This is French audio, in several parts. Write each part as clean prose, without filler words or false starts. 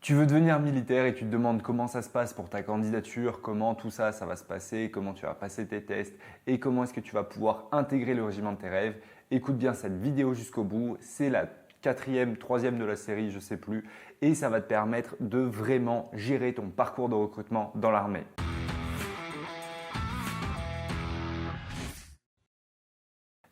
Tu veux devenir militaire et tu te demandes comment ça se passe pour ta candidature, comment tout ça, ça va se passer, comment tu vas passer tes tests et comment est-ce que tu vas pouvoir intégrer le régiment de tes rêves. Écoute bien cette vidéo jusqu'au bout, c'est la quatrième, troisième de la série, je ne sais plus, et ça va te permettre de vraiment gérer ton parcours de recrutement dans l'armée.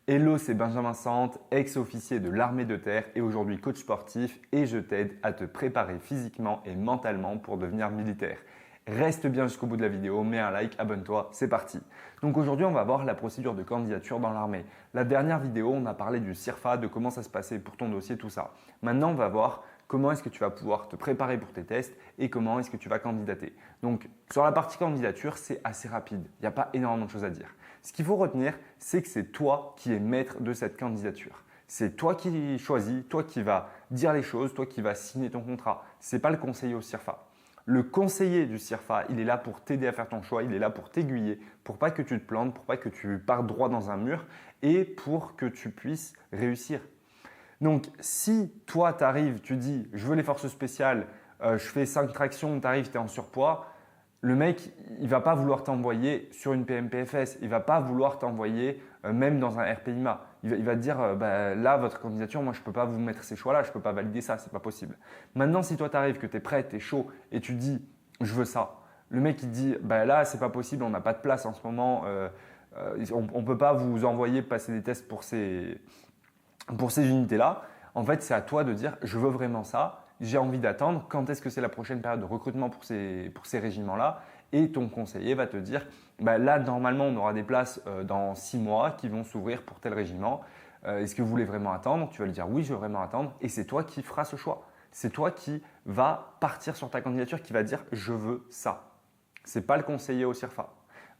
Hello, c'est Benjamin Sante, ex-officier de l'armée de terre et aujourd'hui coach sportif et je t'aide à te préparer physiquement et mentalement pour devenir militaire. Reste bien jusqu'au bout de la vidéo, mets un like, abonne-toi, c'est parti. Donc aujourd'hui, on va voir la procédure de candidature dans l'armée. La dernière vidéo, on a parlé du CIRFA, de comment ça se passait pour ton dossier, tout ça. Maintenant, on va voir comment est-ce que tu vas pouvoir te préparer pour tes tests et comment est-ce que tu vas candidater. Donc sur la partie candidature, c'est assez rapide, il n'y a pas énormément de choses à dire. Ce qu'il faut retenir, c'est que c'est toi qui es maître de cette candidature. C'est toi qui choisis, toi qui vas dire les choses, toi qui vas signer ton contrat. Ce n'est pas le conseiller au CIRFA. Le conseiller du CIRFA, il est là pour t'aider à faire ton choix, il est là pour t'aiguiller, pour pas que tu te plantes, pour pas que tu partes droit dans un mur et pour que tu puisses réussir. Donc, si toi, tu arrives, tu dis « je veux les forces spéciales, je fais 5 tractions, tu arrives, tu es en surpoids », le mec, il ne va pas vouloir t'envoyer sur une PMPFS, il ne va pas vouloir t'envoyer même dans un RPIMA. Il va te dire là, votre candidature, moi, je ne peux pas vous mettre ces choix-là, je ne peux pas valider ça, ce n'est pas possible. Maintenant, si toi, tu arrives, que tu es prêt, tu es chaud et tu dis « je veux ça », le mec, il te dit là, ce n'est pas possible, on n'a pas de place en ce moment, on ne peut pas vous envoyer passer des tests pour ces unités-là. En fait, c'est à toi de dire « je veux vraiment ça ». J'ai envie d'attendre, quand est-ce que c'est la prochaine période de recrutement pour ces régiments-là et ton conseiller va te dire là, normalement, on aura des places dans 6 mois qui vont s'ouvrir pour tel régiment. Est-ce que vous voulez vraiment attendre? Tu vas lui dire oui, je veux vraiment attendre et c'est toi qui feras ce choix. C'est toi qui va partir sur ta candidature, qui va dire je veux ça. Ce n'est pas le conseiller au CIRFA.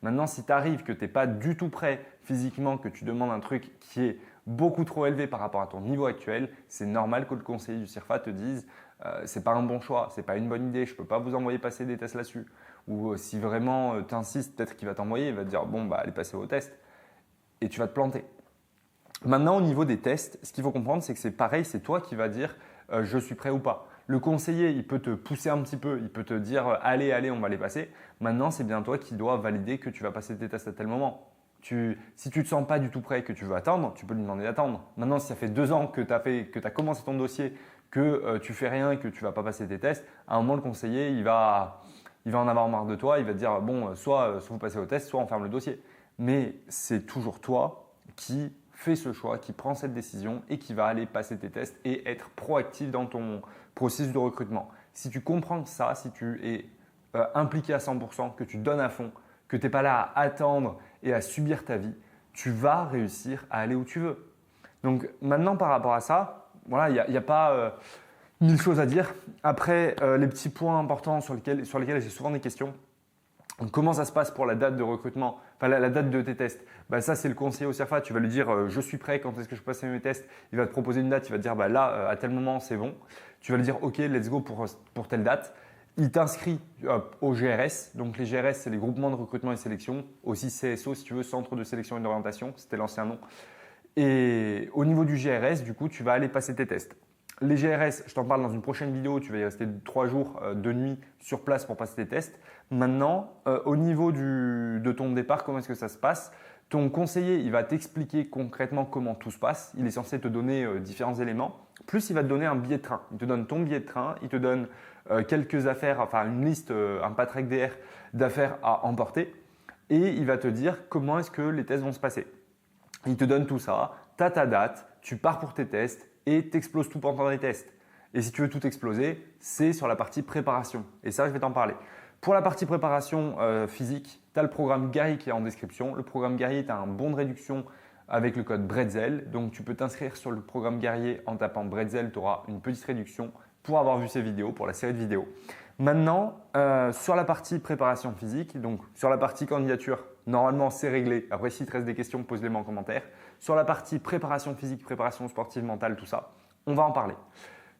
Maintenant, si tu arrives que tu n'es pas du tout prêt physiquement, que tu demandes un truc qui est beaucoup trop élevé par rapport à ton niveau actuel, c'est normal que le conseiller du CIRFA te dise c'est pas un bon choix, c'est pas une bonne idée, je peux pas vous envoyer passer des tests là-dessus. Ou si vraiment tu insistes, peut-être qu'il va t'envoyer, il va te dire bon allez passer vos tests et tu vas te planter. Maintenant au niveau des tests, ce qu'il faut comprendre c'est que c'est pareil, c'est toi qui vas dire je suis prêt ou pas. Le conseiller, il peut te pousser un petit peu, il peut te dire allez, on va les passer. Maintenant, c'est bien toi qui dois valider que tu vas passer tes tests à tel moment. Si tu ne te sens pas du tout prêt et que tu veux attendre, tu peux lui demander d'attendre. Maintenant, si ça fait 2 ans que tu as commencé ton dossier, que tu fais rien et que tu ne vas pas passer tes tests, à un moment, le conseiller, il va en avoir marre de toi. Il va te dire bon, soit vous passez au test, soit on ferme le dossier. Mais c'est toujours toi qui fais ce choix, qui prend cette décision et qui va aller passer tes tests et être proactif dans ton processus de recrutement. Si tu comprends ça, si tu es impliqué à 100%, que tu donnes à fond, que tu n'es pas là à attendre et à subir ta vie, tu vas réussir à aller où tu veux. Donc maintenant par rapport à ça, voilà, il n'y a pas 1000 choses à dire. Après, les petits points importants sur lesquels j'ai souvent des questions. Donc, comment ça se passe pour la date de recrutement, enfin la date de tes tests? Ça, c'est le conseiller au CIRFA. Tu vas lui dire je suis prêt, quand est-ce que je passe mes tests? Il va te proposer une date, il va te dire là, à tel moment, c'est bon. Tu vas lui dire ok, let's go pour telle date. Il t'inscrit au GRS. Donc les GRS, c'est les groupements de recrutement et sélection. Aussi CSO, si tu veux, centre de sélection et d'orientation. C'était l'ancien nom. Et au niveau du GRS, du coup, tu vas aller passer tes tests. Les GRS, je t'en parle dans une prochaine vidéo. Tu vas y rester 3 jours de nuit sur place pour passer tes tests. Maintenant, au niveau de ton départ, comment est-ce que ça se passe? Ton conseiller, il va t'expliquer concrètement comment tout se passe. Il est censé te donner différents éléments. Plus, il va te donner un billet de train. Il te donne ton billet de train, il te donne quelques affaires, enfin une liste, un patrec DR d'affaires à emporter. Et il va te dire comment est-ce que les tests vont se passer. Il te donne tout ça, tu as ta date, tu pars pour tes tests et tu exploses tout pendant les tests. Et si tu veux tout exploser, c'est sur la partie préparation. Et ça, je vais t'en parler. Pour la partie préparation physique, tu as le programme guerrier qui est en description. Le programme guerrier, tu as un bon de réduction avec le code Bretzel. Donc, tu peux t'inscrire sur le programme guerrier en tapant Bretzel. Tu auras une petite réduction pour avoir vu ces vidéos, pour la série de vidéos. Maintenant, sur la partie préparation physique, donc sur la partie candidature, normalement c'est réglé. Après, s'il te reste des questions, pose-les-moi en commentaire. Sur la partie préparation physique, préparation sportive, mentale, tout ça, on va en parler.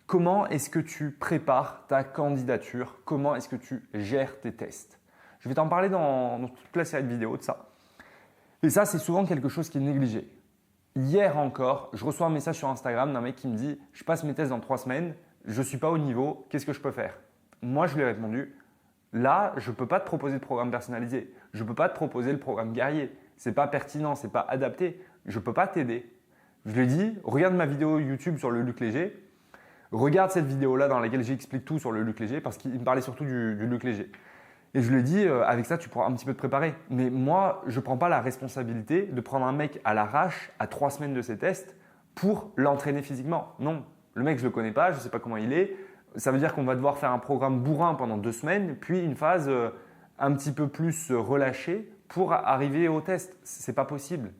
Comment est-ce que tu prépares ta candidature? Comment est-ce que tu gères tes tests? Je vais t'en parler dans toute la série de vidéos de ça. Et ça, c'est souvent quelque chose qui est négligé. Hier encore, je reçois un message sur Instagram d'un mec qui me dit « Je passe mes tests dans 3 semaines, je ne suis pas au niveau, qu'est-ce que je peux faire ?» Moi, je lui ai répondu, là, je ne peux pas te proposer de programme personnalisé. Je ne peux pas te proposer le programme guerrier. Ce n'est pas pertinent, ce n'est pas adapté. Je ne peux pas t'aider. Je lui ai dit, regarde ma vidéo YouTube sur le Luc Léger. Regarde cette vidéo-là dans laquelle j'explique tout sur le Luc Léger parce qu'il me parlait surtout du Luc Léger. Et je lui ai dit, avec ça, tu pourras un petit peu te préparer. Mais moi, je ne prends pas la responsabilité de prendre un mec à l'arrache à 3 semaines de ses tests pour l'entraîner physiquement. Non, le mec, je ne le connais pas, je ne sais pas comment il est. Ça veut dire qu'on va devoir faire un programme bourrin pendant 2 semaines, puis une phase un petit peu plus relâchée pour arriver au test. Ce n'est pas possible.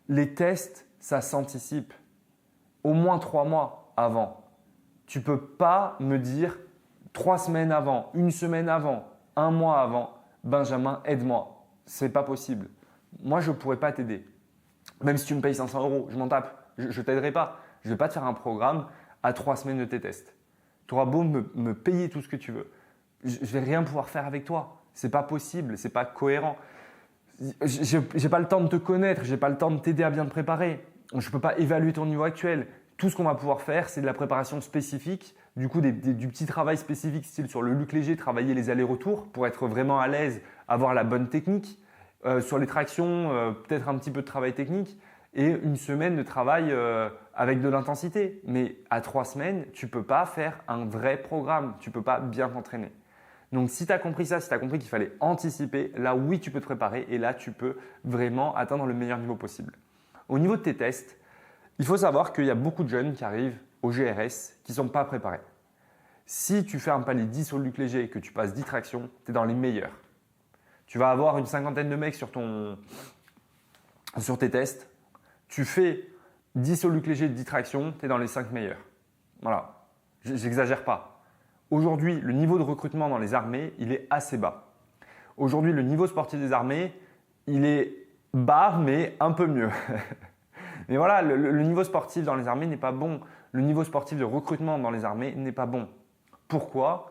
Les tests, ça s'anticipe au moins 3 mois avant. Tu ne peux pas me dire 3 semaines avant, 1 semaine avant, 1 mois avant, Benjamin, aide-moi. Ce n'est pas possible. Moi, je ne pourrais pas t'aider. Même si tu me payes 500 €, je m'en tape. Je ne t'aiderai pas. Je ne vais pas te faire un programme à 3 semaines de tes tests. Tu auras beau me payer tout ce que tu veux. Je ne vais rien pouvoir faire avec toi. Ce n'est pas possible, ce n'est pas cohérent. Je n'ai pas le temps de te connaître, je n'ai pas le temps de t'aider à bien te préparer. Je ne peux pas évaluer ton niveau actuel. Tout ce qu'on va pouvoir faire, c'est de la préparation spécifique, du coup du petit travail spécifique style sur le Luc Léger, travailler les allers-retours pour être vraiment à l'aise, avoir la bonne technique. Sur les tractions, peut-être un petit peu de travail technique et 1 semaine de travail avec de l'intensité. Mais à 3 semaines, tu ne peux pas faire un vrai programme, tu ne peux pas bien t'entraîner. Donc si tu as compris ça, si tu as compris qu'il fallait anticiper, là oui tu peux te préparer et là tu peux vraiment atteindre le meilleur niveau possible. Au niveau de tes tests, il faut savoir qu'il y a beaucoup de jeunes qui arrivent au GRS qui ne sont pas préparés. Si tu fais un palier 10 au Luc Léger et que tu passes 10 tractions, tu es dans les meilleurs. Tu vas avoir une 50aine de mecs sur tes tests. Tu fais 10 au Luc Léger, 10 tractions, tu es dans les 5 meilleurs. Voilà, j'exagère pas. Aujourd'hui, le niveau de recrutement dans les armées, il est assez bas. Aujourd'hui, le niveau sportif des armées, il est bas, mais un peu mieux. Mais voilà, le niveau sportif dans les armées n'est pas bon. Le niveau sportif de recrutement dans les armées n'est pas bon. Pourquoi ?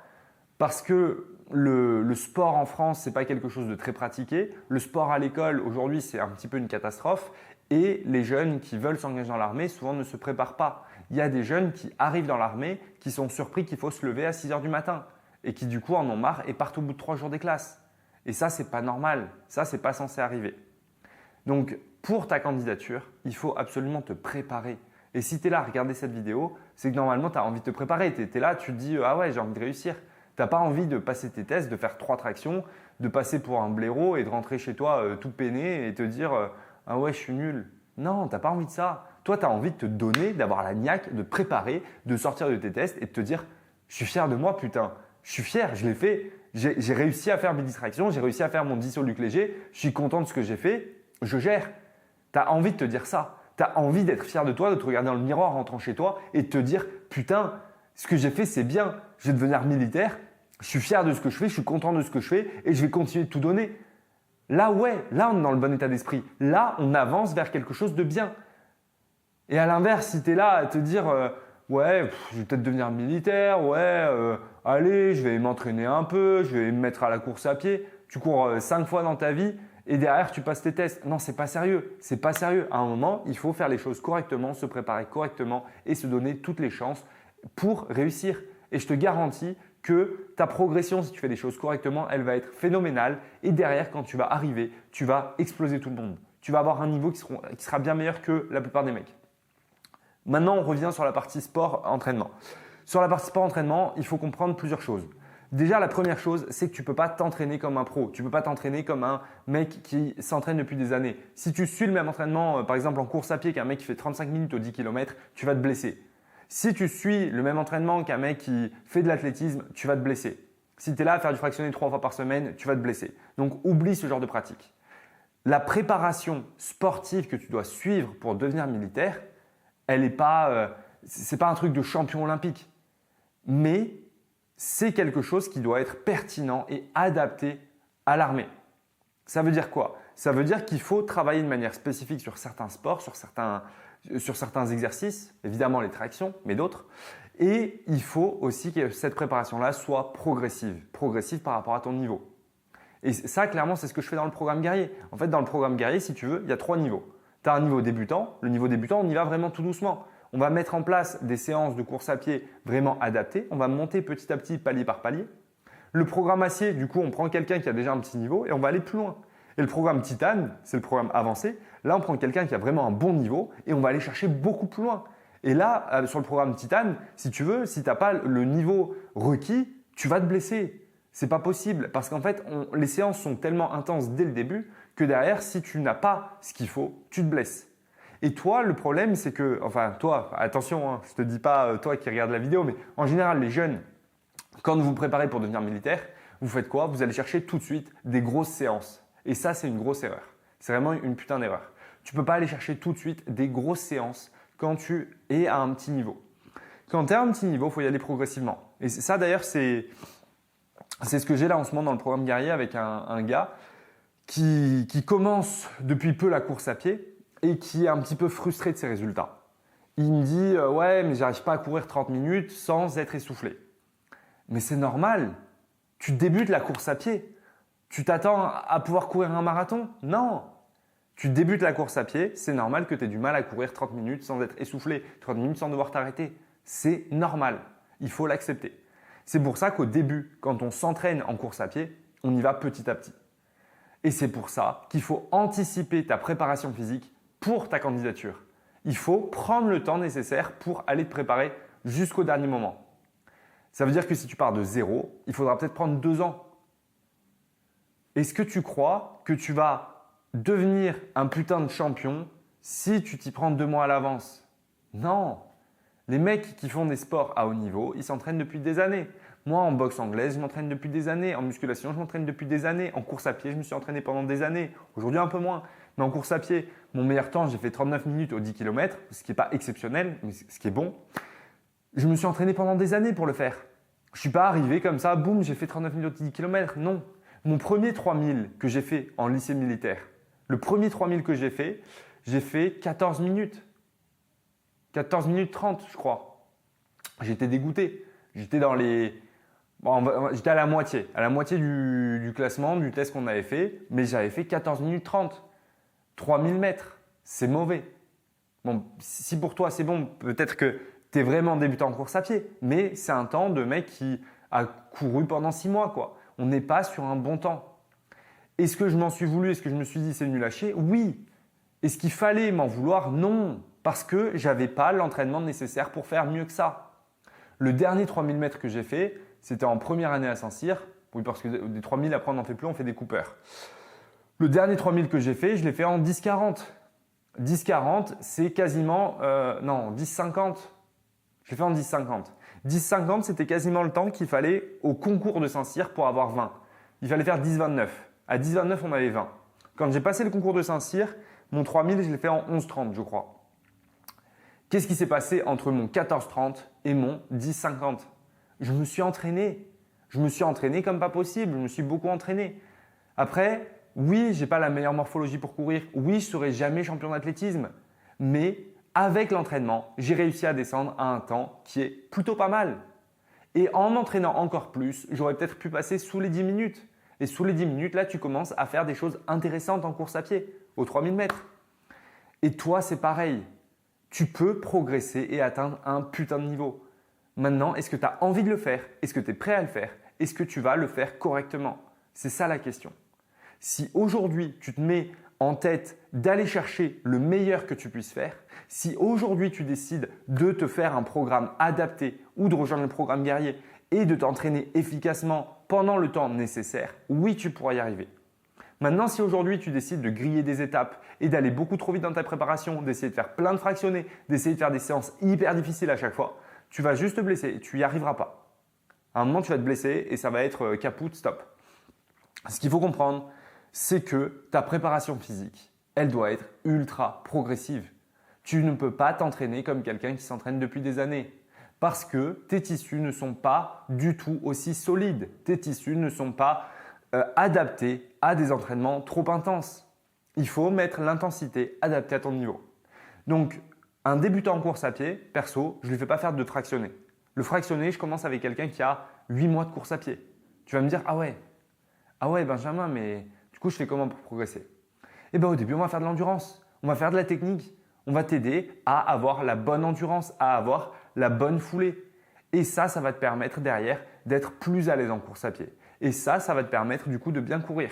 Parce que le sport en France, ce n'est pas quelque chose de très pratiqué. Le sport à l'école, aujourd'hui, c'est un petit peu une catastrophe. Et les jeunes qui veulent s'engager dans l'armée, souvent ne se préparent pas. Il y a des jeunes qui arrivent dans l'armée, qui sont surpris qu'il faut se lever à 6 h du matin et qui du coup en ont marre et partent au bout de 3 jours des classes. Et ça, ce n'est pas normal. Ça, ce n'est pas censé arriver. Donc, pour ta candidature, il faut absolument te préparer. Et si tu es là à regarder cette vidéo, c'est que normalement, tu as envie de te préparer. Tu es là, tu te dis « Ah ouais, j'ai envie de réussir ». Tu n'as pas envie de passer tes tests, de faire 3 tractions, de passer pour un blaireau et de rentrer chez toi tout peiné et te dire « Ah ouais, je suis nul ». Non, tu n'as pas envie de ça. Toi, tu as envie de te donner, d'avoir la niaque, de te préparer, de sortir de tes tests et de te dire « Je suis fier de moi, putain. Je suis fier, je l'ai fait. J'ai réussi à faire mes 10 tractions, j'ai réussi à faire mon 10 au Luc Léger. Je suis content de ce que j'ai fait. Je gère. » Tu as envie de te dire ça. Tu as envie d'être fier de toi, de te regarder dans le miroir en rentrant chez toi et de te dire « Putain, ce que j'ai fait, c'est bien. Je vais devenir militaire. Je suis fier de ce que je fais, je suis content de ce que je fais et je vais continuer de tout donner. » Là, ouais, là, on est dans le bon état d'esprit. Là, on avance vers quelque chose de bien. Et à l'inverse, si tu es là à te dire ouais, je vais peut-être devenir militaire, ouais, allez, je vais m'entraîner un peu, je vais me mettre à la course à pied. Tu cours 5 fois dans ta vie et derrière, tu passes tes tests. Non, c'est pas sérieux. C'est pas sérieux. À un moment, il faut faire les choses correctement, se préparer correctement et se donner toutes les chances pour réussir. Et je te garantis que ta progression, si tu fais les choses correctement, elle va être phénoménale. Et derrière, quand tu vas arriver, tu vas exploser tout le monde. Tu vas avoir un niveau qui sera bien meilleur que la plupart des mecs. Maintenant, on revient sur la partie sport-entraînement. Sur la partie sport-entraînement, il faut comprendre plusieurs choses. Déjà, la première chose, c'est que tu ne peux pas t'entraîner comme un pro. Tu ne peux pas t'entraîner comme un mec qui s'entraîne depuis des années. Si tu suis le même entraînement, par exemple en course à pied qu'un mec qui fait 35 minutes au 10 km, tu vas te blesser. Si tu suis le même entraînement qu'un mec qui fait de l'athlétisme, tu vas te blesser. Si tu es là à faire du fractionné 3 fois par semaine, tu vas te blesser. Donc, oublie ce genre de pratique. La préparation sportive que tu dois suivre pour devenir militaire, elle n'est pas, c'est pas un truc de champion olympique. Mais c'est quelque chose qui doit être pertinent et adapté à l'armée. Ça veut dire quoi? Ça veut dire qu'il faut travailler de manière spécifique sur certains sports, sur certains exercices, évidemment les tractions, mais d'autres. Et il faut aussi que cette préparation-là soit progressive par rapport à ton niveau. Et ça, clairement, c'est ce que je fais dans le programme guerrier. En fait, dans le programme guerrier, si tu veux, il y a 3 niveaux. Tu as un niveau débutant. Le niveau débutant, on y va vraiment tout doucement. On va mettre en place des séances de course à pied vraiment adaptées. On va monter petit à petit, palier par palier. Le programme acier, du coup, on prend quelqu'un qui a déjà un petit niveau et on va aller plus loin. Et le programme titane, c'est le programme avancé. Là, on prend quelqu'un qui a vraiment un bon niveau et on va aller chercher beaucoup plus loin. Et là, sur le programme titane, si tu veux, si tu n'as pas le niveau requis, tu vas te blesser. C'est pas possible parce qu'en fait, les séances sont tellement intenses dès le début que derrière, si tu n'as pas ce qu'il faut, tu te blesses. Et toi, le problème, c'est que, enfin, toi, attention, hein, je ne te dis pas toi qui regardes la vidéo, mais en général, les jeunes, quand vous vous préparez pour devenir militaire, vous faites quoi? Vous allez chercher tout de suite des grosses séances. Et ça, c'est une grosse erreur. C'est vraiment une putain d'erreur. Tu ne peux pas aller chercher tout de suite des grosses séances quand tu es à un petit niveau. Quand tu es à un petit niveau, il faut y aller progressivement. Et ça, d'ailleurs, c'est ce que j'ai là en ce moment dans le programme guerrier avec un gars qui commence depuis peu la course à pied et qui est un petit peu frustré de ses résultats. Il me dit ouais, mais j'arrive pas à courir 30 minutes sans être essoufflé. Mais c'est normal. Tu débutes la course à pied. Tu t'attends à pouvoir courir un marathon? Non. Tu débutes la course à pied, c'est normal que tu aies du mal à courir 30 minutes sans être essoufflé, 30 minutes sans devoir t'arrêter. C'est normal. Il faut l'accepter. C'est pour ça qu'au début, quand on s'entraîne en course à pied, on y va petit à petit. Et c'est pour ça qu'il faut anticiper ta préparation physique pour ta candidature. Il faut prendre le temps nécessaire pour aller te préparer jusqu'au dernier moment. Ça veut dire que si tu pars de zéro, il faudra peut-être prendre 2 ans. Est-ce que tu crois que tu vas devenir un putain de champion si tu t'y prends 2 mois à l'avance? Non. Les mecs qui font des sports à haut niveau, ils s'entraînent depuis des années. Moi, en boxe anglaise, je m'entraîne depuis des années. En musculation, je m'entraîne depuis des années. En course à pied, je me suis entraîné pendant des années. Aujourd'hui, un peu moins. Mais en course à pied, mon meilleur temps, j'ai fait 39 minutes au 10 km, ce qui n'est pas exceptionnel, mais ce qui est bon. Je me suis entraîné pendant des années pour le faire. Je ne suis pas arrivé comme ça, boum, j'ai fait 39 minutes au 10 km. Non. Mon premier 3000 que j'ai fait en lycée militaire, le premier 3000 que j'ai fait 14 minutes. 14 minutes 30, je crois. J'étais dégoûté. J'étais j'étais à la moitié du classement, du test qu'on avait fait, mais j'avais fait 14 minutes 30. 3000 mètres, c'est mauvais. Bon, si pour toi c'est bon, peut-être que tu es vraiment débutant en course à pied, mais c'est un temps de mec qui a couru pendant 6 mois, quoi. On n'est pas sur un bon temps. Est-ce que je m'en suis voulu? Est-ce que je me suis dit c'est nul à chier? Oui. Est-ce qu'il fallait m'en vouloir? Non. Parce que je n'avais pas l'entraînement nécessaire pour faire mieux que ça. Le dernier 3000 mètres que j'ai fait, c'était en première année à Saint-Cyr. Oui, parce que des 3000, après on n'en fait plus, on fait des coupeurs. Le dernier 3000 que j'ai fait, je l'ai fait en 10,40. 10,40, c'est quasiment… non, 10,50. Je l'ai fait en 10,50. 10,50, c'était quasiment le temps qu'il fallait au concours de Saint-Cyr pour avoir 20. Il fallait faire 10,29. À 10,29, on avait 20. Quand j'ai passé le concours de Saint-Cyr, mon 3000, je l'ai fait en 11,30, je crois. Qu'est-ce qui s'est passé entre mon 14,30 et mon 10,50? Je me suis entraîné. Je me suis entraîné comme pas possible. Je me suis beaucoup entraîné. Après, oui, je n'ai pas la meilleure morphologie pour courir. Oui, je ne serai jamais champion d'athlétisme. Mais avec l'entraînement, j'ai réussi à descendre à un temps qui est plutôt pas mal. Et en m'entraînant encore plus, j'aurais peut-être pu passer sous les 10 minutes. Et sous les 10 minutes, là, tu commences à faire des choses intéressantes en course à pied, aux 3000 mètres. Et toi, c'est pareil. Tu peux progresser et atteindre un putain de niveau. Maintenant, est-ce que tu as envie de le faire? Est-ce que tu es prêt à le faire? Est-ce que tu vas le faire correctement? C'est ça la question. Si aujourd'hui, tu te mets en tête d'aller chercher le meilleur que tu puisses faire, si aujourd'hui tu décides de te faire un programme adapté ou de rejoindre le programme guerrier et de t'entraîner efficacement pendant le temps nécessaire, oui, tu pourras y arriver. Maintenant, si aujourd'hui tu décides de griller des étapes et d'aller beaucoup trop vite dans ta préparation, d'essayer de faire plein de fractionnés, d'essayer de faire des séances hyper difficiles à chaque fois, tu vas juste te blesser, tu n'y arriveras pas. À un moment, tu vas te blesser et ça va être caput, stop. Ce qu'il faut comprendre, c'est que ta préparation physique, elle doit être ultra progressive. Tu ne peux pas t'entraîner comme quelqu'un qui s'entraîne depuis des années parce que tes tissus ne sont pas du tout aussi solides. Tes tissus ne sont pas adaptés à des entraînements trop intenses. Il faut mettre l'intensité adaptée à ton niveau. Donc, un débutant en course à pied, perso, je ne lui fais pas faire de fractionné. Le fractionné, je commence avec quelqu'un qui a 8 mois de course à pied. Tu vas me dire, ah ouais Benjamin, mais du coup, je fais comment pour progresser? Eh bien, au début, on va faire de l'endurance, on va faire de la technique, On va t'aider à avoir la bonne endurance, à avoir la bonne foulée. Et ça va te permettre derrière d'être plus à l'aise en course à pied. Et ça va te permettre du coup de bien courir.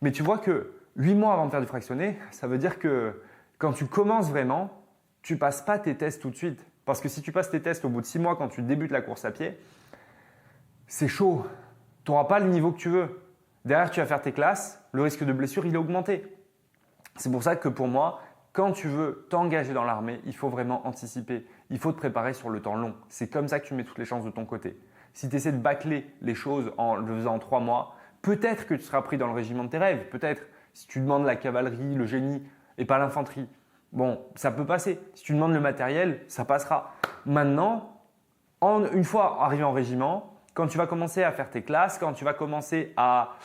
Mais tu vois que 8 mois avant de faire du fractionné, ça veut dire que quand tu commences vraiment, tu ne passes pas tes tests tout de suite. Parce que si tu passes tes tests au bout de 6 mois quand tu débutes la course à pied, c'est chaud. Tu n'auras pas le niveau que tu veux. Derrière, tu vas faire tes classes, le risque de blessure, il est augmenté. C'est pour ça que pour moi, quand tu veux t'engager dans l'armée, il faut vraiment anticiper. Il faut te préparer sur le temps long. C'est comme ça que tu mets toutes les chances de ton côté. Si tu essaies de bâcler les choses en le faisant en 3 mois, peut-être que tu seras pris dans le régiment de tes rêves. Peut-être si tu demandes la cavalerie, le génie et pas l'infanterie. Bon, ça peut passer. Si tu demandes le matériel, ça passera. Maintenant, une fois arrivé en régiment, quand tu vas commencer à faire tes classes, quand tu vas commencer à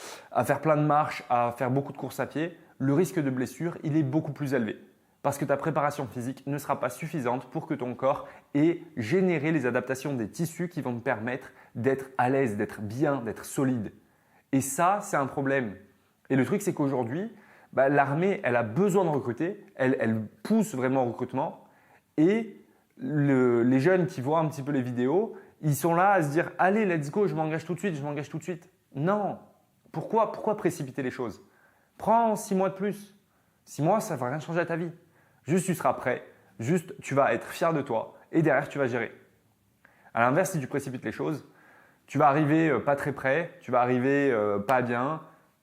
faire plein de marches, à faire beaucoup de courses à pied, le risque de blessure, il est beaucoup plus élevé. Parce que ta préparation physique ne sera pas suffisante pour que ton corps ait généré les adaptations des tissus qui vont te permettre d'être à l'aise, d'être bien, d'être solide. Et ça, c'est un problème. Et le truc, c'est qu'aujourd'hui, l'armée, elle a besoin de recruter, elle pousse vraiment au recrutement. Et les jeunes qui voient un petit peu les vidéos, ils sont là à se dire « Allez, let's go, je m'engage tout de suite, je m'engage tout de suite ». Non. Pourquoi précipiter les choses? Prends 6 mois de plus. 6 mois, ça ne va rien changer à ta vie. Juste, tu seras prêt. Juste, tu vas être fier de toi et derrière, tu vas gérer. À l'inverse, si tu précipites les choses, tu vas arriver pas très près, tu vas arriver pas bien,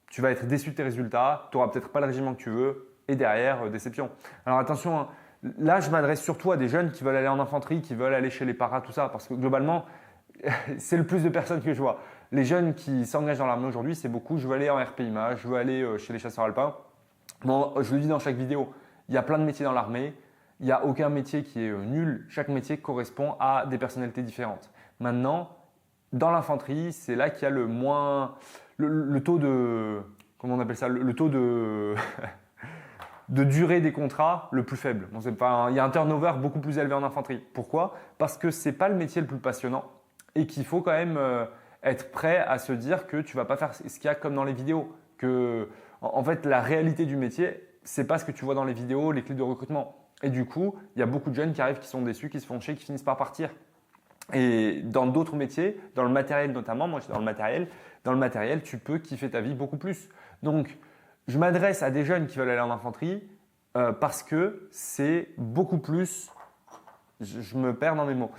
tu vas être déçu de tes résultats, tu n'auras peut-être pas le régiment que tu veux et derrière, déception. Alors attention, hein, là, je m'adresse surtout à des jeunes qui veulent aller en infanterie, qui veulent aller chez les paras, tout ça, parce que globalement, c'est le plus de personnes que je vois. Les jeunes qui s'engagent dans l'armée aujourd'hui, c'est beaucoup. Je veux aller en RPIMA, je veux aller chez les chasseurs alpins. Bon, je le dis dans chaque vidéo, il y a plein de métiers dans l'armée. Il n'y a aucun métier qui est nul. Chaque métier correspond à des personnalités différentes. Maintenant, dans l'infanterie, c'est là qu'il y a le taux de, comment on appelle ça, le taux de, de durée des contrats le plus faible. Bon, il y a un turnover beaucoup plus élevé en infanterie. Pourquoi? Parce que ce n'est pas le métier le plus passionnant et qu'il faut quand même être prêt à se dire que tu ne vas pas faire ce qu'il y a comme dans les vidéos. En fait, la réalité du métier, ce n'est pas ce que tu vois dans les vidéos, les clips de recrutement. Et du coup, il y a beaucoup de jeunes qui arrivent, qui sont déçus, qui se font chier, qui finissent par partir. Et dans d'autres métiers, dans le matériel notamment, moi je suis dans le matériel, tu peux kiffer ta vie beaucoup plus. Donc, je m'adresse à des jeunes qui veulent aller en infanterie parce que c'est beaucoup plus… Je me perds dans mes mots.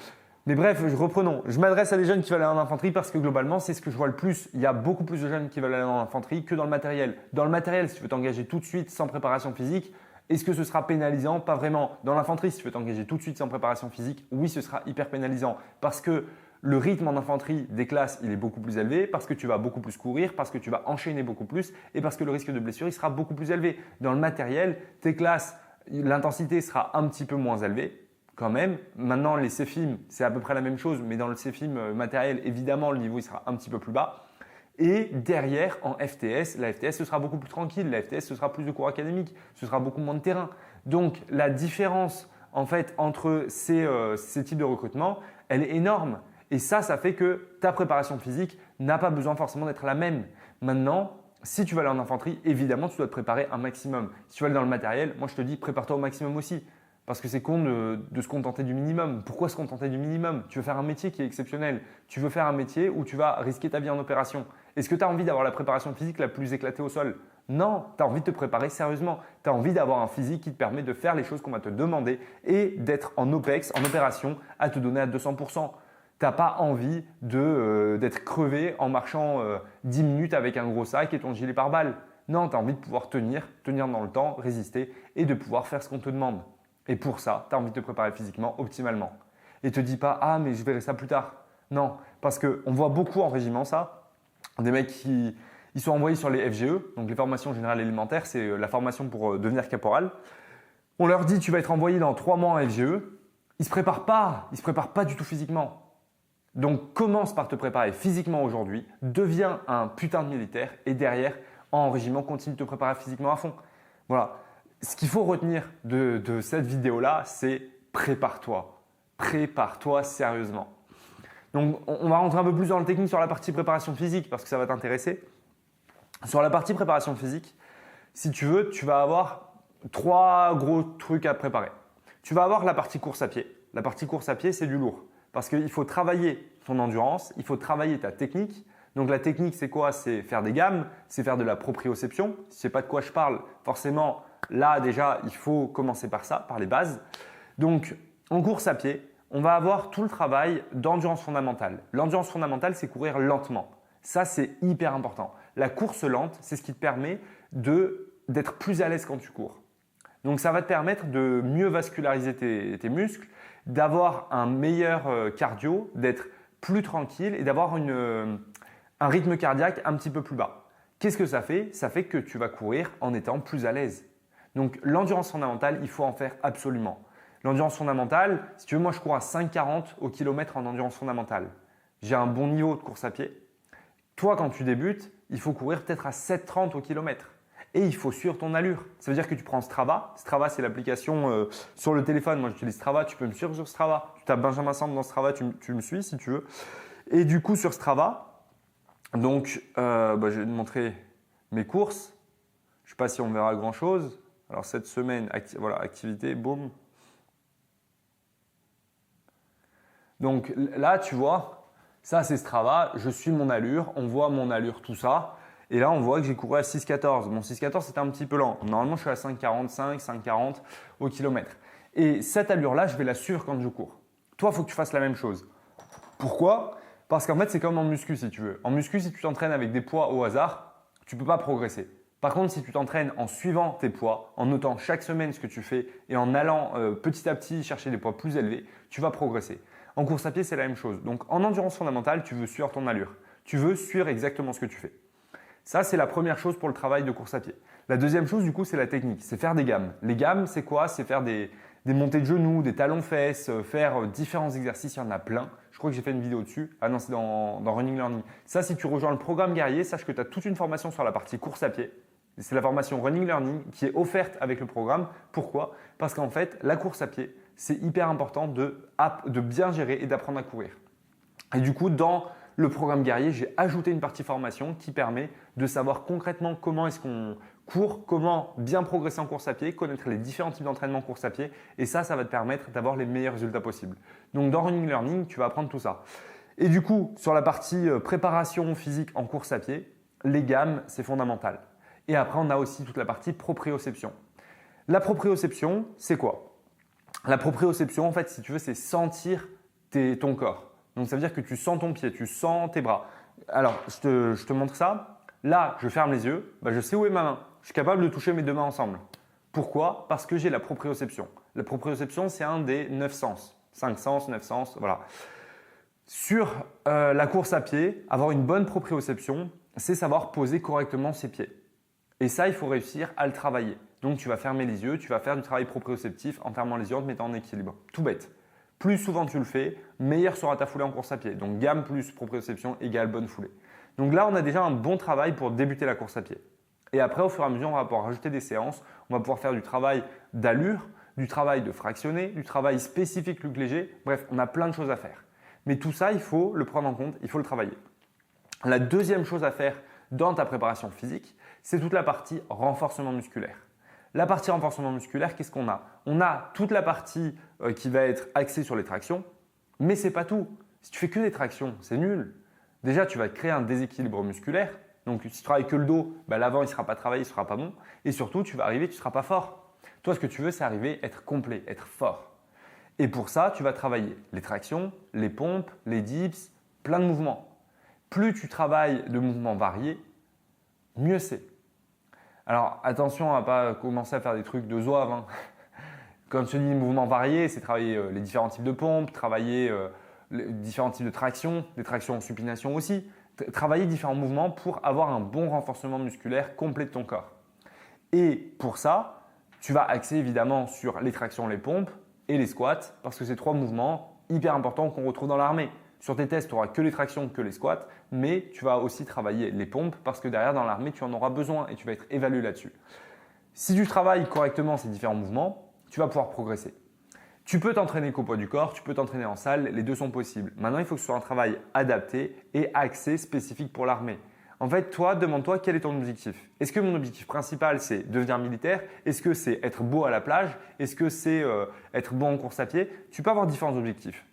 Mais bref, reprenons. Je m'adresse à des jeunes qui veulent aller en infanterie parce que globalement, c'est ce que je vois le plus. Il y a beaucoup plus de jeunes qui veulent aller en infanterie que dans le matériel. Dans le matériel, si tu veux t'engager tout de suite sans préparation physique, est-ce que ce sera pénalisant? Pas vraiment. Dans l'infanterie, si tu veux t'engager tout de suite sans préparation physique, oui, ce sera hyper pénalisant parce que le rythme en infanterie des classes, il est beaucoup plus élevé parce que tu vas beaucoup plus courir, parce que tu vas enchaîner beaucoup plus et parce que le risque de blessure, il sera beaucoup plus élevé. Dans le matériel, tes classes, l'intensité sera un petit peu moins élevée quand même. Maintenant, les CFIM, c'est à peu près la même chose, mais dans le CFIM matériel, évidemment, le niveau il sera un petit peu plus bas. Et derrière, en FTS, la FTS, ce sera beaucoup plus tranquille. La FTS, ce sera plus de cours académiques. Ce sera beaucoup moins de terrain. Donc, la différence en fait, entre ces types de recrutement, elle est énorme. Et ça fait que ta préparation physique n'a pas besoin forcément d'être la même. Maintenant, si tu vas aller en infanterie, évidemment, tu dois te préparer un maximum. Si tu vas aller dans le matériel, moi je te dis prépare-toi au maximum aussi. Parce que c'est con de se contenter du minimum. Pourquoi se contenter du minimum? Tu veux faire un métier qui est exceptionnel. Tu veux faire un métier où tu vas risquer ta vie en opération. Est-ce que tu as envie d'avoir la préparation physique la plus éclatée au sol? Non, tu as envie de te préparer sérieusement. Tu as envie d'avoir un physique qui te permet de faire les choses qu'on va te demander et d'être en OPEX, en opération, à te donner à 200%. Tu n'as pas envie d'être crevé en marchant 10 minutes avec un gros sac et ton gilet pare-balles. Non, tu as envie de pouvoir tenir dans le temps, résister et de pouvoir faire ce qu'on te demande. Et pour ça, tu as envie de te préparer physiquement optimalement. Et te dis pas « Ah, mais je verrai ça plus tard ». Non, parce qu'on voit beaucoup en régiment ça. Des mecs qui sont envoyés sur les FGE, donc les formations générales élémentaires, c'est la formation pour devenir caporal. On leur dit « Tu vas être envoyé dans 3 mois en FGE ». Ils ne se préparent pas du tout physiquement. Donc, commence par te préparer physiquement aujourd'hui, deviens un putain de militaire et derrière, en régiment, continue de te préparer physiquement à fond. Voilà. Ce qu'il faut retenir de cette vidéo-là, c'est prépare-toi. Prépare-toi sérieusement. Donc, on va rentrer un peu plus dans le technique sur la partie préparation physique parce que ça va t'intéresser. Sur la partie préparation physique, si tu veux, tu vas avoir trois gros trucs à préparer. Tu vas avoir la partie course à pied. La partie course à pied, c'est du lourd parce qu'il faut travailler ton endurance, il faut travailler ta technique. Donc la technique, c'est quoi? C'est faire des gammes, c'est faire de la proprioception. Si tu ne sais pas de quoi je parle, forcément, là déjà, il faut commencer par ça, par les bases. Donc en course à pied, on va avoir tout le travail d'endurance fondamentale. L'endurance fondamentale, c'est courir lentement. Ça, c'est hyper important. La course lente, c'est ce qui te permet d'être plus à l'aise quand tu cours. Donc ça va te permettre de mieux vasculariser tes muscles, d'avoir un meilleur cardio, d'être plus tranquille et d'avoir un rythme cardiaque un petit peu plus bas. Qu'est-ce que ça fait? Ça fait que tu vas courir en étant plus à l'aise. Donc l'endurance fondamentale, il faut en faire absolument. L'endurance fondamentale, si tu veux, moi je cours à 5,40 au kilomètre en endurance fondamentale. J'ai un bon niveau de course à pied. Toi, quand tu débutes, il faut courir peut-être à 7,30 au kilomètre. Et il faut suivre ton allure. Ça veut dire que tu prends Strava. Strava, c'est l'application sur le téléphone. Moi, j'utilise Strava. Tu peux me suivre sur Strava. Tu tapes Benjamin Sand dans Strava, tu me suis si tu veux. Et du coup, sur Strava, donc, je vais te montrer mes courses. Je ne sais pas si on verra grand-chose. Alors, cette semaine, voilà, activité, boum. Donc là, tu vois, ça, c'est Strava. Je suis mon allure. On voit mon allure, tout ça. Et là, on voit que j'ai couru à 6,14. Mon 6,14, c'était un petit peu lent. Normalement, je suis à 5,45, 5,40 au kilomètre. Et cette allure-là, je vais la suivre quand je cours. Toi, il faut que tu fasses la même chose. Pourquoi? Parce qu'en fait, c'est comme en muscu, si tu veux. En muscu, si tu t'entraînes avec des poids au hasard, tu ne peux pas progresser. Par contre, si tu t'entraînes en suivant tes poids, en notant chaque semaine ce que tu fais et en allant petit à petit chercher des poids plus élevés, tu vas progresser. En course à pied, c'est la même chose. Donc, en endurance fondamentale, tu veux suivre ton allure. Tu veux suivre exactement ce que tu fais. Ça, c'est la première chose pour le travail de course à pied. La deuxième chose, du coup, c'est la technique. C'est faire des gammes. Les gammes, c'est quoi? C'est faire des montées de genoux, des talons-fesses, faire différents exercices. Il y en a plein. Je crois que j'ai fait une vidéo dessus. Ah non, c'est dans Running Learning. Ça, si tu rejoins le programme guerrier, sache que tu as toute une formation sur la partie course à pied. C'est la formation Running Learning qui est offerte avec le programme. Pourquoi? Parce qu'en fait, la course à pied, c'est hyper important de bien gérer et d'apprendre à courir. Et du coup, dans le programme guerrier, j'ai ajouté une partie formation qui permet de savoir concrètement comment est-ce qu'on court, comment bien progresser en course à pied, connaître les différents types d'entraînement course à pied. Et ça va te permettre d'avoir les meilleurs résultats possibles. Donc, dans Running Learning, tu vas apprendre tout ça. Et du coup, sur la partie préparation physique en course à pied, les gammes, c'est fondamental. Et après, on a aussi toute la partie proprioception. La proprioception, c'est quoi? La proprioception, en fait, si tu veux, c'est sentir ton corps. Donc, ça veut dire que tu sens ton pied, tu sens tes bras. Alors, je te montre ça. Là, je ferme les yeux. Je sais où est ma main. Je suis capable de toucher mes deux mains ensemble. Pourquoi? Parce que j'ai la proprioception. La proprioception, c'est un des 9 sens. 5 sens, 9 sens, voilà. Sur la course à pied, avoir une bonne proprioception, c'est savoir poser correctement ses pieds. Et ça, il faut réussir à le travailler. Donc, tu vas fermer les yeux, tu vas faire du travail proprioceptif en fermant les yeux, en te mettant en équilibre. Tout bête. Plus souvent tu le fais, meilleure sera ta foulée en course à pied. Donc gamme plus proprioception égale bonne foulée. Donc là, on a déjà un bon travail pour débuter la course à pied. Et après, au fur et à mesure, on va pouvoir rajouter des séances. On va pouvoir faire du travail d'allure, du travail de fractionné, du travail spécifique lutte léger. Bref, on a plein de choses à faire. Mais tout ça, il faut le prendre en compte, il faut le travailler. La deuxième chose à faire dans ta préparation physique, c'est toute la partie renforcement musculaire. La partie renforcement musculaire, qu'est-ce qu'on a? On a toute la partie qui va être axée sur les tractions, mais ce n'est pas tout. Si tu fais que des tractions, c'est nul. Déjà, tu vas créer un déséquilibre musculaire. Donc, si tu travailles que le dos, l'avant, il ne sera pas travaillé, il ne sera pas bon. Et surtout, tu vas arriver, tu ne seras pas fort. Toi, ce que tu veux, c'est arriver, être complet, être fort. Et pour ça, tu vas travailler les tractions, les pompes, les dips, plein de mouvements. Plus tu travailles de mouvements variés, mieux c'est. Alors attention à ne pas commencer à faire des trucs de zouave. Hein. Quand je te dis mouvements variés, c'est travailler les différents types de pompes, travailler les différents types de tractions, des tractions en supination aussi. Travailler différents mouvements pour avoir un bon renforcement musculaire complet de ton corps. Et pour ça, tu vas axer évidemment sur les tractions, les pompes et les squats parce que c'est trois mouvements hyper importants qu'on retrouve dans l'armée. Sur tes tests, tu n'auras que les tractions, que les squats, mais tu vas aussi travailler les pompes parce que derrière, dans l'armée, tu en auras besoin et tu vas être évalué là-dessus. Si tu travailles correctement ces différents mouvements, tu vas pouvoir progresser. Tu peux t'entraîner qu'au poids du corps, tu peux t'entraîner en salle, les deux sont possibles. Maintenant, il faut que ce soit un travail adapté et axé spécifique pour l'armée. En fait, toi, demande-toi quel est ton objectif. Est-ce que mon objectif principal, c'est devenir militaire? Est-ce que c'est être beau à la plage? Est-ce que c'est être bon en course à pied? Tu peux avoir différents objectifs.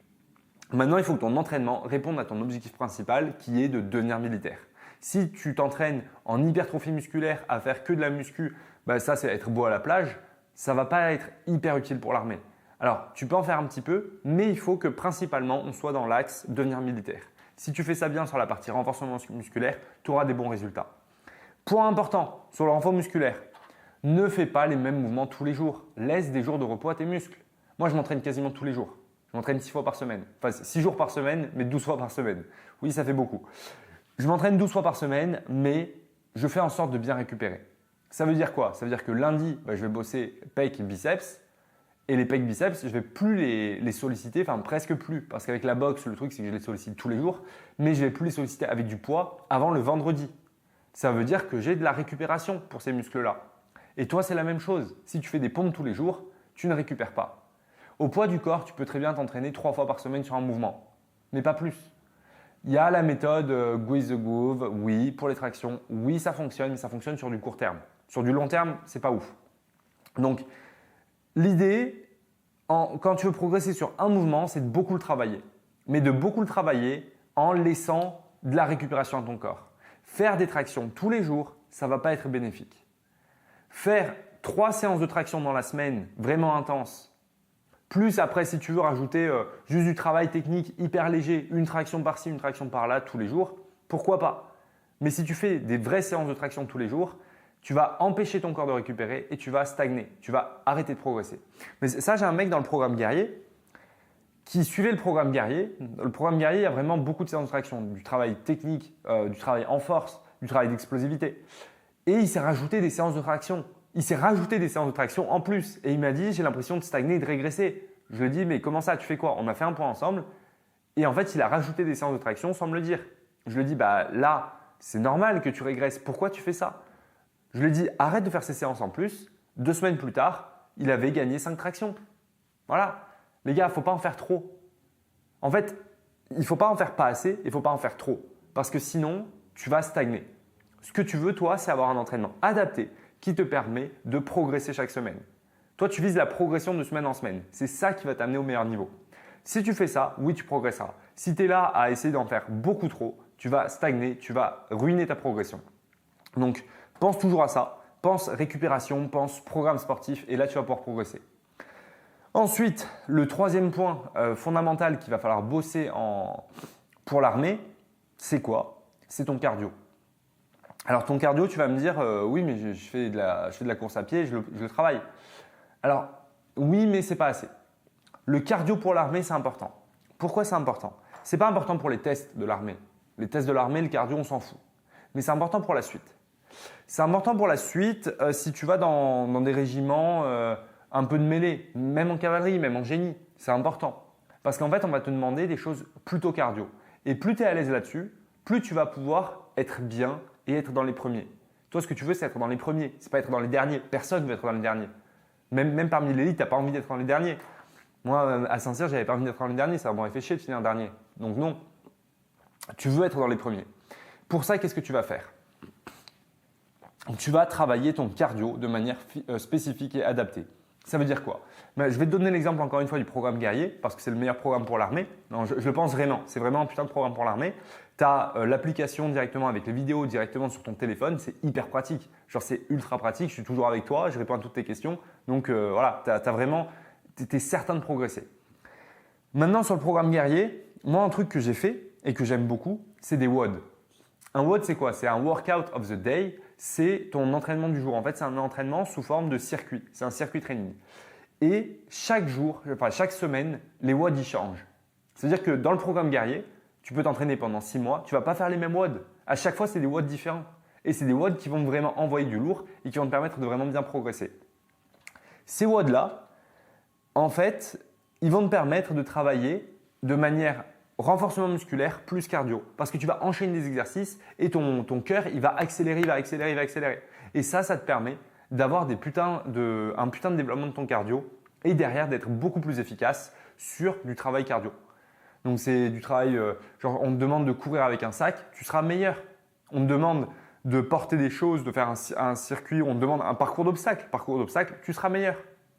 Maintenant, il faut que ton entraînement réponde à ton objectif principal qui est de devenir militaire. Si tu t'entraînes en hypertrophie musculaire à faire que de la muscu, ça c'est être beau à la plage, ça ne va pas être hyper utile pour l'armée. Alors, tu peux en faire un petit peu, mais il faut que principalement on soit dans l'axe devenir militaire. Si tu fais ça bien sur la partie renforcement musculaire, tu auras des bons résultats. Point important sur le renfort musculaire, ne fais pas les mêmes mouvements tous les jours. Laisse des jours de repos à tes muscles. Moi, je m'entraîne quasiment tous les jours. Je m'entraîne 6 fois par semaine. Enfin, 6 jours par semaine, mais 12 fois par semaine. Oui, ça fait beaucoup. Je m'entraîne 12 fois par semaine, mais je fais en sorte de bien récupérer. Ça veut dire quoi? Ça veut dire que lundi, je vais bosser pecs et biceps. Et les pecs biceps, je ne vais plus les solliciter, enfin presque plus. Parce qu'avec la boxe, le truc, c'est que je les sollicite tous les jours. Mais je ne vais plus les solliciter avec du poids avant le vendredi. Ça veut dire que j'ai de la récupération pour ces muscles-là. Et toi, c'est la même chose. Si tu fais des pompes tous les jours, tu ne récupères pas. Au poids du corps, tu peux très bien t'entraîner 3 fois par semaine sur un mouvement, mais pas plus. Il y a la méthode With the Groove, oui, pour les tractions, oui, ça fonctionne, mais ça fonctionne sur du court terme. Sur du long terme, c'est pas ouf. Donc, l'idée, quand tu veux progresser sur un mouvement, c'est de beaucoup le travailler, mais de beaucoup le travailler en laissant de la récupération à ton corps. Faire des tractions tous les jours, ça ne va pas être bénéfique. Faire 3 séances de traction dans la semaine, vraiment intenses, plus après, si tu veux rajouter juste du travail technique hyper léger, une traction par-ci, une traction par-là tous les jours, pourquoi pas? Mais si tu fais des vraies séances de traction tous les jours, tu vas empêcher ton corps de récupérer et tu vas stagner, tu vas arrêter de progresser. Mais ça, j'ai un mec dans le programme guerrier qui suivait le programme guerrier. Dans le programme guerrier, il y a vraiment beaucoup de séances de traction, du travail technique, du travail en force, du travail d'explosivité. Et il s'est rajouté des séances de traction. Il s'est rajouté des séances de traction en plus et il m'a dit j'ai l'impression de stagner et de régresser. Je lui ai dit mais comment ça, tu fais quoi? On a fait un point ensemble et en fait il a rajouté des séances de traction sans me le dire. Je lui ai dit là c'est normal que tu régresses, pourquoi tu fais ça? Je lui ai dit arrête de faire ces séances en plus. 2 semaines plus tard, il avait gagné 5 tractions. Voilà, les gars, il ne faut pas en faire trop. En fait, il ne faut pas en faire pas assez et il ne faut pas en faire trop parce que sinon tu vas stagner. Ce que tu veux toi, c'est avoir un entraînement adapté qui te permet de progresser chaque semaine. Toi, tu vises la progression de semaine en semaine. C'est ça qui va t'amener au meilleur niveau. Si tu fais ça, oui, tu progresseras. Si tu es là à essayer d'en faire beaucoup trop, tu vas stagner, tu vas ruiner ta progression. Donc, pense toujours à ça. Pense récupération, pense programme sportif et là, tu vas pouvoir progresser. Ensuite, le 3e point fondamental qu'il va falloir bosser pour l'armée, c'est quoi? C'est ton cardio. Alors ton cardio, tu vas me dire oui, mais je fais de la course à pied, je le travaille. Alors oui, mais c'est pas assez. Le cardio pour l'armée, c'est important. Pourquoi c'est important? C'est pas important pour les tests de l'armée. Les tests de l'armée, le cardio, on s'en fout. Mais c'est important pour la suite. C'est important pour la suite si tu vas dans des régiments un peu de mêlée, même en cavalerie, même en génie. C'est important. Parce qu'en fait, on va te demander des choses plutôt cardio. Et plus tu es à l'aise là-dessus, plus tu vas pouvoir être bien et être dans les premiers. Toi, ce que tu veux, c'est être dans les premiers. Ce n'est pas être dans les derniers. Personne ne veut être dans les derniers. Même parmi l'élite, tu n'as pas envie d'être dans les derniers. Moi, à Saint-Cyr, je n'avais pas envie d'être dans les derniers. Ça m'aurait fait chier de finir dernier. Donc non, tu veux être dans les premiers. Pour ça, qu'est-ce que tu vas faire? Tu vas travailler ton cardio de manière spécifique et adaptée. Ça veut dire quoi? Je vais te donner l'exemple encore une fois du programme guerrier parce que c'est le meilleur programme pour l'armée. Je le pense vraiment. C'est vraiment un putain de programme pour l'armée. Tu as l'application directement avec les vidéos directement sur ton téléphone. C'est hyper pratique. Genre, c'est ultra pratique. Je suis toujours avec toi. Je réponds à toutes tes questions. Donc voilà, tu es certain de progresser. Maintenant, sur le programme guerrier, moi, un truc que j'ai fait et que j'aime beaucoup, c'est des WOD. Un WOD, c'est quoi? C'est un Workout of the Day. C'est ton entraînement du jour. En fait, c'est un entraînement sous forme de circuit. C'est un circuit training. Et chaque semaine, les WOD, ils changent. C'est-à-dire que dans le programme guerrier, tu peux t'entraîner pendant 6 mois. Tu ne vas pas faire les mêmes WOD. À chaque fois, c'est des WOD différents. Et c'est des WOD qui vont vraiment envoyer du lourd et qui vont te permettre de vraiment bien progresser. Ces WOD-là, en fait, ils vont te permettre de travailler de manière renforcement musculaire plus cardio. Parce que tu vas enchaîner des exercices et ton cœur, il va accélérer, il va accélérer, il va accélérer. Et ça te permet d'avoir un putain de développement de ton cardio et derrière d'être beaucoup plus efficace sur du travail cardio. Donc c'est du travail, genre on te demande de courir avec un sac, tu seras meilleur. On te demande de porter des choses, de faire un circuit, on te demande un parcours d'obstacles. Parcours d'obstacles, tu seras meilleur.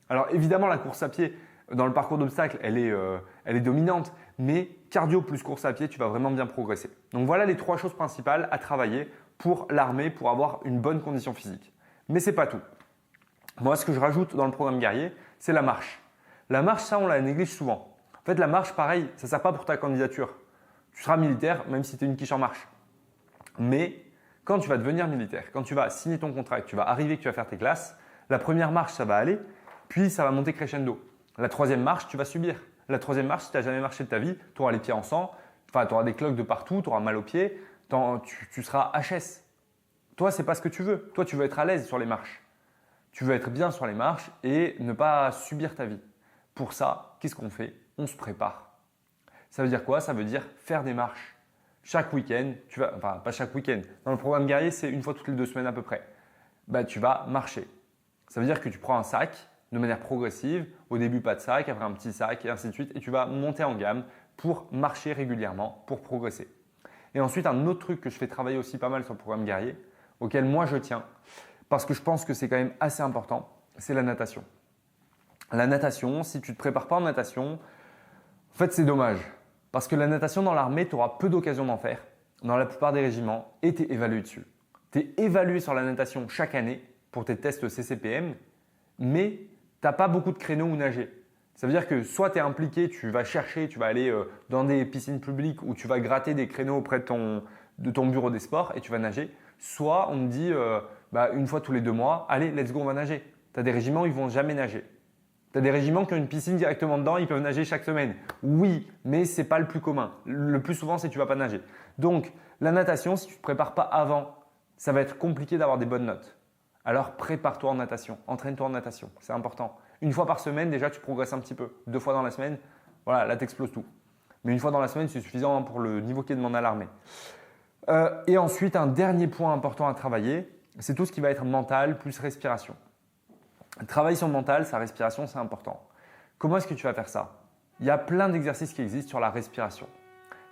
Alors évidemment, la course à pied, dans le parcours d'obstacles, elle est dominante, mais cardio plus course à pied, tu vas vraiment bien progresser. Donc voilà les 3 choses principales à travailler pour l'armée, pour avoir une bonne condition physique. Mais ce n'est pas tout. Moi, ce que je rajoute dans le programme guerrier, c'est la marche. La marche, ça, on la néglige souvent. En fait, la marche, pareil, ça ne sert pas pour ta candidature. Tu seras militaire, même si tu es une quiche en marche. Mais quand tu vas devenir militaire, quand tu vas signer ton contrat, que tu vas arriver, que tu vas faire tes classes, la première marche, ça va aller, puis ça va monter crescendo. La 3e marche, tu vas subir. La 3e marche, si tu n'as jamais marché de ta vie, tu auras les pieds en sang, tu auras des cloques de partout, tu auras mal aux pieds, tu seras HS. Toi, ce n'est pas ce que tu veux. Toi, tu veux être à l'aise sur les marches. Tu veux être bien sur les marches et ne pas subir ta vie. Pour ça, qu'est-ce qu'on fait? On se prépare. Ça veut dire quoi? Ça veut dire faire des marches. Chaque week-end, enfin pas chaque week-end, dans le programme guerrier, c'est une fois toutes les 2 semaines à peu près. Tu vas marcher. Ça veut dire que tu prends un sac de manière progressive. Au début, pas de sac, après un petit sac et ainsi de suite. Et tu vas monter en gamme pour marcher régulièrement, pour progresser. Et ensuite, un autre truc que je fais travailler aussi pas mal sur le programme guerrier, auquel moi je tiens, parce que je pense que c'est quand même assez important, c'est la natation. La natation, si tu ne te prépares pas en natation, en fait c'est dommage. Parce que la natation dans l'armée, tu auras peu d'occasions d'en faire dans la plupart des régiments et tu es évalué dessus. Tu es évalué sur la natation chaque année pour tes tests CCPM, mais tu n'as pas beaucoup de créneaux où nager. Ça veut dire que soit tu es impliqué, tu vas chercher, tu vas aller dans des piscines publiques où tu vas gratter des créneaux auprès de ton bureau des sports et tu vas nager. Soit on te dit une fois tous les 2 mois, allez, let's go, on va nager. Tu as des régiments où ils ne vont jamais nager. Tu as des régiments qui ont une piscine directement dedans, ils peuvent nager chaque semaine. Oui, mais ce n'est pas le plus commun. Le plus souvent, c'est que tu ne vas pas nager. Donc, la natation, si tu ne te prépares pas avant, ça va être compliqué d'avoir des bonnes notes. Alors, prépare-toi en natation, entraîne-toi en natation, c'est important. Une fois par semaine, déjà, tu progresses un petit peu. 2 fois dans la semaine, voilà, là, tu exploses tout. Mais une fois dans la semaine, c'est suffisant pour le niveau qui est demandé à l'armée. Et ensuite, un dernier point important à travailler, c'est tout ce qui va être mental plus respiration. Travailler sur le mental, sa respiration, c'est important. Comment est-ce que tu vas faire ça? Il y a plein d'exercices qui existent sur la respiration.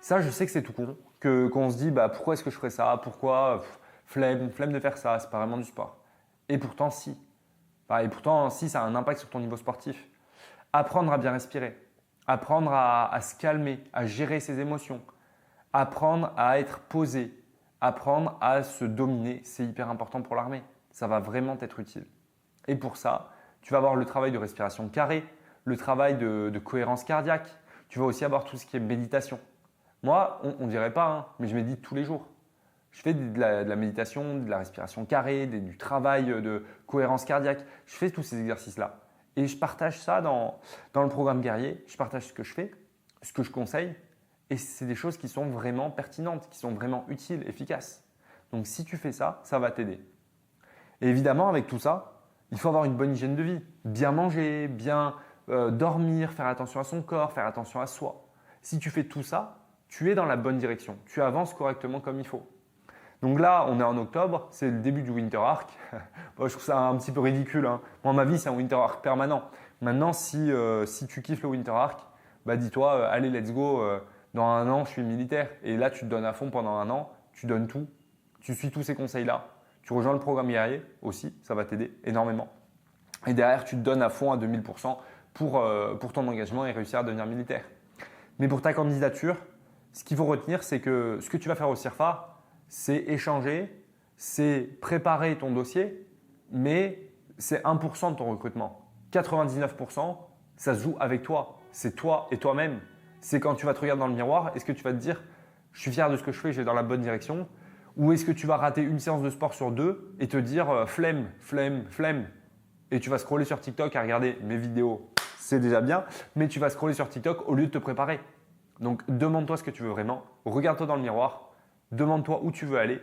Ça, je sais que c'est tout con, qu'on se dit pourquoi est-ce que je ferais ça? Pourquoi flemme de faire ça, c'est pas vraiment du sport. Et pourtant, si. Ça a un impact sur ton niveau sportif. Apprendre à bien respirer, apprendre à se calmer, à gérer ses émotions, apprendre à être posé, apprendre à se dominer, c'est hyper important pour l'armée. Ça va vraiment t'être utile. Et pour ça, tu vas avoir le travail de respiration carrée, le travail de cohérence cardiaque. Tu vas aussi avoir tout ce qui est méditation. Moi, on ne dirait pas, mais je médite tous les jours. Je fais de la méditation, de la respiration carrée, du travail de cohérence cardiaque. Je fais tous ces exercices-là. Et je partage ça dans le programme guerrier. Je partage ce que je fais, ce que je conseille. Et c'est des choses qui sont vraiment pertinentes, qui sont vraiment utiles, efficaces. Donc si tu fais ça, ça va t'aider. Et évidemment, avec tout ça, il faut avoir une bonne hygiène de vie. Bien manger, bien dormir, faire attention à son corps, faire attention à soi. Si tu fais tout ça, tu es dans la bonne direction. Tu avances correctement comme il faut. Donc là, on est en octobre, c'est le début du Winter Arc. Bon, je trouve ça un petit peu ridicule, hein. Moi, ma vie, c'est un Winter Arc permanent. Maintenant, si tu kiffes le Winter Arc, dis-toi, allez, let's go, dans 1 an, je suis militaire. Et là, tu te donnes à fond pendant 1 an, tu donnes tout, tu suis tous ces conseils-là. Tu rejoins le programme guerrier aussi, ça va t'aider énormément. Et derrière, tu te donnes à fond à 2000% pour ton engagement et réussir à devenir militaire. Mais pour ta candidature, ce qu'il faut retenir, c'est que ce que tu vas faire au CIRFA, c'est échanger, c'est préparer ton dossier, mais c'est 1% de ton recrutement. 99%, ça se joue avec toi. C'est toi et toi-même. C'est quand tu vas te regarder dans le miroir, est-ce que tu vas te dire « je suis fier de ce que je fais, je vais dans la bonne direction » ou est-ce que tu vas rater une séance de sport sur 2 et te dire flemme et tu vas scroller sur TikTok à regarder mes vidéos, c'est déjà bien, mais tu vas scroller sur TikTok au lieu de te préparer. Donc demande-toi ce que tu veux vraiment, regarde-toi dans le miroir, demande-toi où tu veux aller,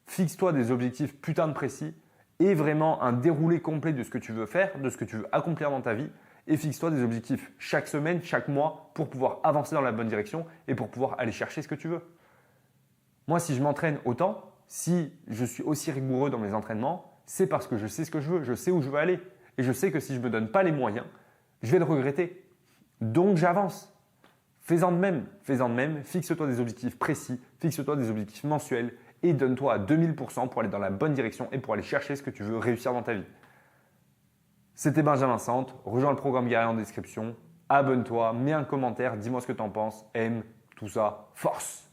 fixe-toi des objectifs putain de précis et vraiment un déroulé complet de ce que tu veux faire, de ce que tu veux accomplir dans ta vie et fixe-toi des objectifs chaque semaine, chaque mois pour pouvoir avancer dans la bonne direction et pour pouvoir aller chercher ce que tu veux. Moi, si je m'entraîne autant, si je suis aussi rigoureux dans mes entraînements, c'est parce que je sais ce que je veux, je sais où je veux aller. Et je sais que si je ne me donne pas les moyens, je vais le regretter. Donc, j'avance. Fais-en de même, fixe-toi des objectifs précis, fixe-toi des objectifs mensuels et donne-toi à 2000% pour aller dans la bonne direction et pour aller chercher ce que tu veux réussir dans ta vie. C'était Benjamin Sante, rejoins le programme Guerrier en description, abonne-toi, mets un commentaire, dis-moi ce que tu en penses, aime, tout ça, force!